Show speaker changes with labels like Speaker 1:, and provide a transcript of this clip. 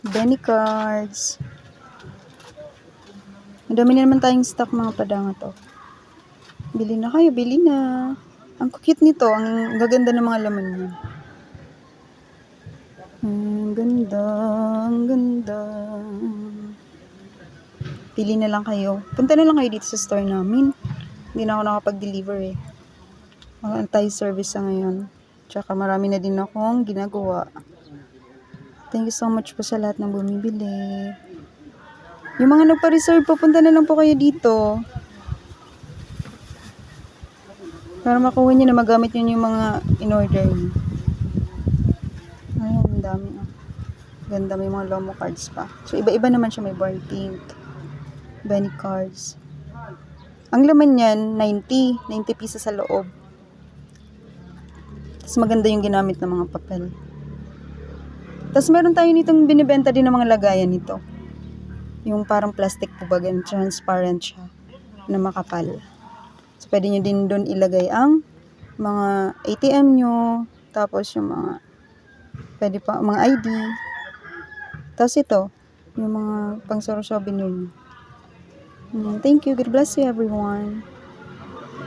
Speaker 1: Benny cards. Madami na naman tayong stock mga padanga to. Bili na kayo, bili na. Ang cute nito, ang gaganda ng mga laman niya. Ang ganda, ang ganda. Pili na lang kayo. Punta na lang kayo dito sa store namin. Hindi na ako nakapag-deliver eh. Anti-service sa ngayon. Tsaka marami na din akong ginagawa. Thank you so much po sa lahat ng bumibili. Yung mga nagpa-reserve, pupunta na lang po kayo dito. Para makuha nyo na magamit nyo yung mga in-order nyo. Ayan, ang dami. Ganda, may mga Lomo cards pa. So, iba-iba naman siya. May Born Pink, Benny cards. Ang laman niyan, 90 pieces sa loob. Tapos maganda yung ginamit ng mga papel. Tapos meron tayo nitong binibenta din ng mga lagayan nito. Yung parang plastic po ba, transparent siya na makapal. So, pwede nyo din doon ilagay ang mga ATM nyo. Tapos yung mga, pwede pa, mga ID. Tapos ito, yung mga pang sorosyo binili. Thank you. God bless you everyone.